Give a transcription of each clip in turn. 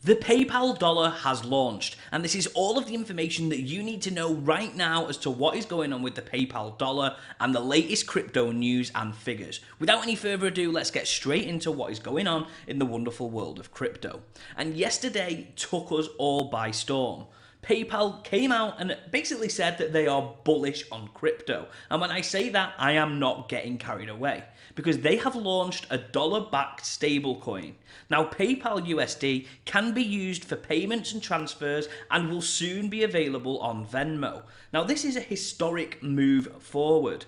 The PayPal dollar has launched, and this is all of the information that you need to know right now as to what is going on with the PayPal dollar and the latest crypto news and figures. Without any further ado, let's get straight into what is going on in the wonderful world of crypto. And yesterday took us all by storm. PayPal came out and basically said that they are bullish on crypto. And when I say that, I am not getting carried away because they have launched a dollar-backed stablecoin. Now, PayPal USD can be used for payments and transfers and will soon be available on Venmo. Now, this is a historic move forward.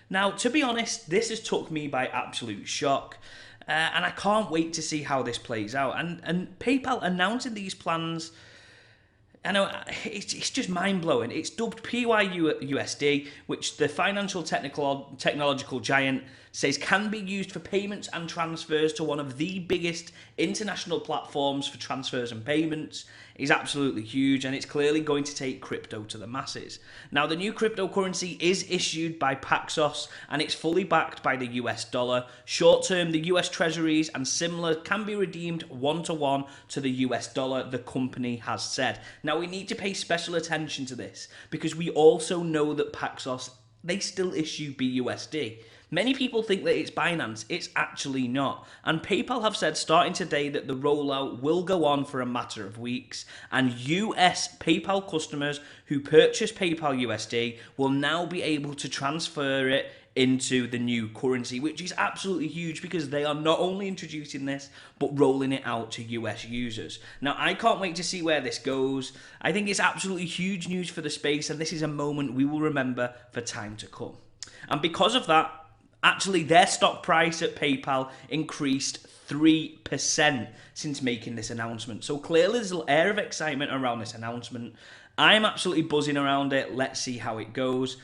Now, to be honest, this has took me by absolute shock. And I can't wait to see how this plays out. And PayPal announcing these plans, I know it's just mind-blowing. It's dubbed PYUSD, which the financial technological giant says can be used for payments and transfers to one of the biggest international platforms for transfers and payments. Is absolutely huge, and it's clearly going to take crypto to the masses. Now, the new cryptocurrency is issued by Paxos, and it's fully backed by the US dollar. Short-term, the US treasuries and similar can be redeemed one-to-one to the US dollar, the company has said. Now, we need to pay special attention to this, because we also know that Paxos, they still issue BUSD. Many people think that it's Binance. It's actually not. And PayPal have said starting today that the rollout will go on for a matter of weeks. And US PayPal customers who purchase PayPal USD will now be able to transfer it into the new currency, which is absolutely huge because they are not only introducing this, but rolling it out to US users. Now, I can't wait to see where this goes. I think it's absolutely huge news for the space, and this is a moment we will remember for time to come. And because of that, actually, their stock price at PayPal increased 3% since making this announcement. So clearly there's an air of excitement around this announcement. I'm absolutely buzzing around it. Let's see how it goes.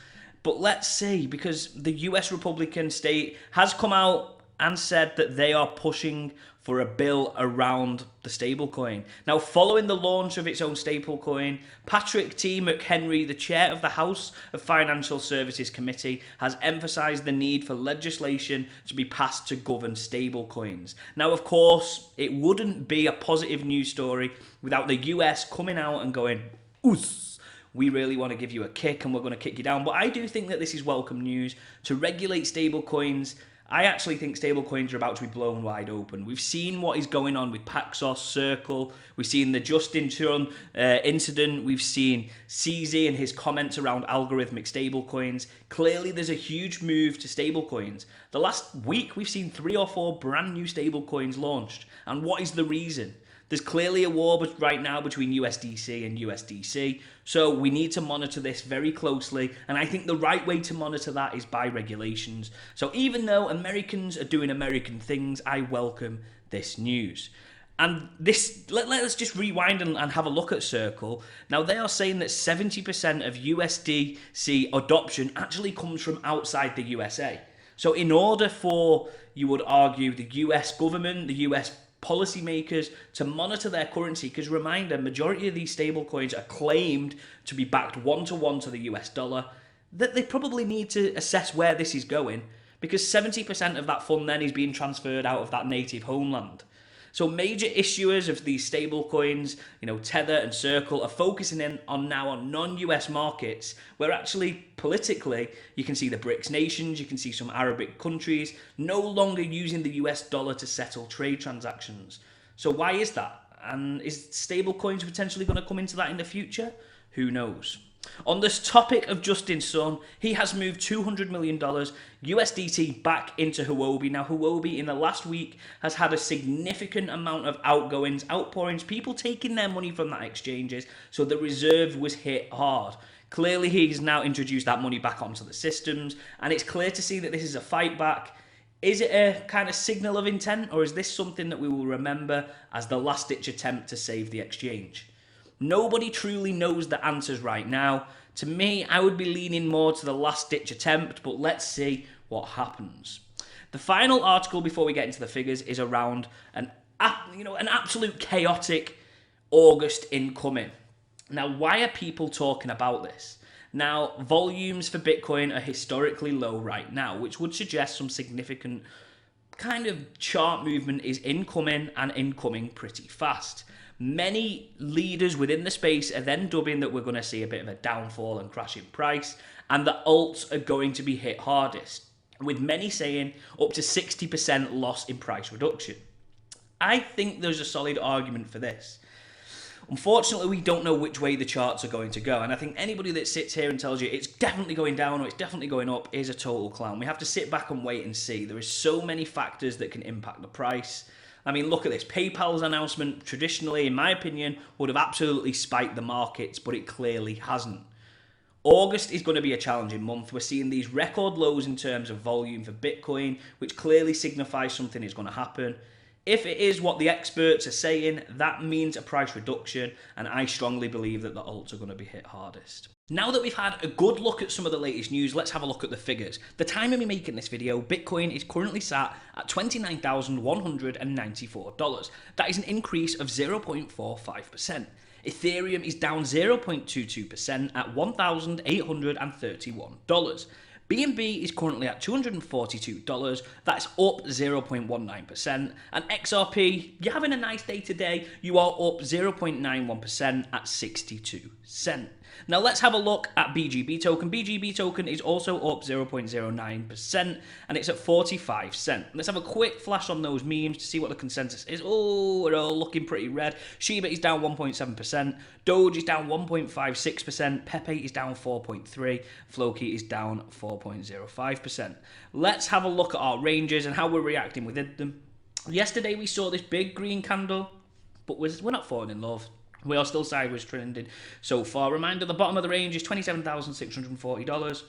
But let's see, because the US Republican state has come out and said that they are pushing for a bill around the stablecoin. Now, following the launch of its own stablecoin, Patrick T. McHenry, the chair of the House of Financial Services Committee, has emphasized the need for legislation to be passed to govern stablecoins. Now, of course, it wouldn't be a positive news story without the US coming out and going, "Oos, we really want to give you a kick and we're going to kick you down." But I do think that this is welcome news to regulate stablecoins. I actually think stablecoins are about to be blown wide open. We've seen what is going on with Paxos, Circle. We've seen the Justin Chun incident. We've seen CZ and his comments around algorithmic stablecoins. Clearly, there's a huge move to stablecoins. The last week, we've seen 3 or 4 brand new stablecoins launched. And what is the reason? There's clearly a war right now between USDC and USDC, so we need to monitor this very closely, and I think the right way to monitor that is by regulations. So even though Americans are doing American things, I welcome this news. And this, let's just rewind and have a look at Circle. Now, they are saying that 70% of USDC adoption actually comes from outside the USA. So in order for, you would argue, the US government, the US policymakers to monitor their currency, because reminder, majority of these stablecoins are claimed to be backed one-to-one to the US dollar, that they probably need to assess where this is going, because 70% of that fund then is being transferred out of that native homeland. So major issuers of these stablecoins, Tether and Circle, are focusing in on non-US markets, where actually politically you can see the BRICS nations, you can see some Arabic countries no longer using the US dollar to settle trade transactions. So why is that? And is stablecoins potentially going to come into that in the future? Who knows? On this topic of Justin Sun, he has moved $200 million USDT back into Huobi. Now, Huobi in the last week has had a significant amount of outpourings, people taking their money from that exchanges, so the reserve was hit hard. Clearly, he's now introduced that money back onto the systems, and it's clear to see that this is a fight back. Is it a kind of signal of intent, or is this something that we will remember as the last-ditch attempt to save the exchange? Nobody truly knows the answers right now. To me, I would be leaning more to the last-ditch attempt, but let's see what happens. The final article before we get into the figures is around an absolute chaotic August incoming. Now, why are people talking about this? Now, volumes for Bitcoin are historically low right now, which would suggest some significant kind of chart movement is incoming and incoming pretty fast. Many leaders within the space are then dubbing that we're going to see a bit of a downfall and crash in price, and the alts are going to be hit hardest, with many saying up to 60% loss in price reduction. I think there's a solid argument for this. Unfortunately, we don't know which way the charts are going to go, and I think anybody that sits here and tells you it's definitely going down or it's definitely going up is a total clown. We have to sit back and wait and see. There is so many factors that can impact the price. I mean, look at this. PayPal's announcement, traditionally, in my opinion, would have absolutely spiked the markets, but it clearly hasn't. August is going to be a challenging month. We're seeing these record lows in terms of volume for Bitcoin, which clearly signifies something is going to happen. If it is what the experts are saying, that means a price reduction, and I strongly believe that the alts are going to be hit hardest. Now that we've had a good look at some of the latest news, let's have a look at the figures. The time of me making this video, Bitcoin is currently sat at $29,194. That is an increase of 0.45%. Ethereum is down 0.22% at $1,831. BNB is currently at $242, that's up 0.19%, and XRP, you're having a nice day today, you are up 0.91% at 62 cents. Now let's have a look at BGB token. BGB token is also up 0.09%, and it's at 45 cents. Let's have a quick flash on those memes to see what the consensus is. Oh, we're all looking pretty red. Shiba is down 1.7%, Doge is down 1.56%, Pepe is down 4.3%, Floki is down 4.05%. Let's have a look at our ranges and how we're reacting within them. Yesterday we saw this big green candle, but we're not falling in love. We are still sideways trending so far. Reminder, the bottom of the range is $27,640.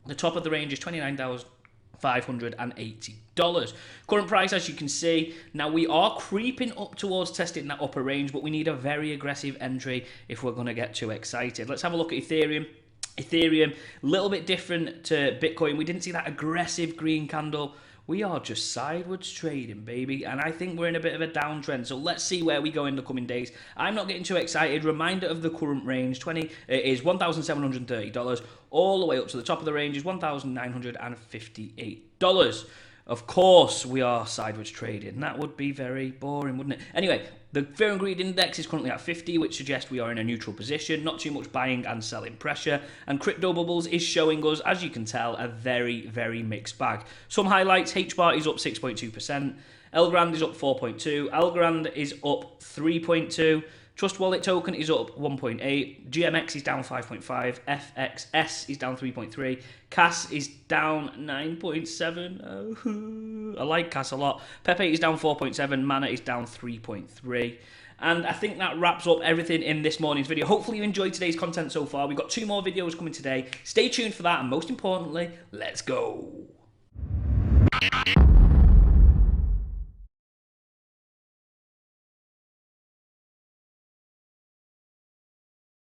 The top of the range is $29,580. Current price, as you can see, now we are creeping up towards testing that upper range, but we need a very aggressive entry if we're going to get too excited. Let's have a look at Ethereum. Ethereum, a little bit different to Bitcoin. We didn't see that aggressive green candle. We are just sideways trading, baby, and I think we're in a bit of a downtrend, so let's see where we go in the coming days. I'm not getting too excited. Reminder of the current range, is $1,730, all the way up to the top of the range is $1,958. Of course, we are sideways trading. That would be very boring, wouldn't it? Anyway, the Fear and Greed Index is currently at 50, which suggests we are in a neutral position, not too much buying and selling pressure. And Crypto Bubbles is showing us, as you can tell, a very, very mixed bag. Some highlights: HBAR is up 6.2%, Elgrand is up 4.2%, Algorand is up 3.2%, Trust Wallet token is up 1.8, GMX is down 5.5, FXS is down 3.3, CAS is down 9.7. I like CAS a lot. Pepe is down 4.7, Mana is down 3.3. And I think that wraps up everything in this morning's video. Hopefully you enjoyed today's content so far. We've got 2 more videos coming today. Stay tuned for that, and most importantly, let's go.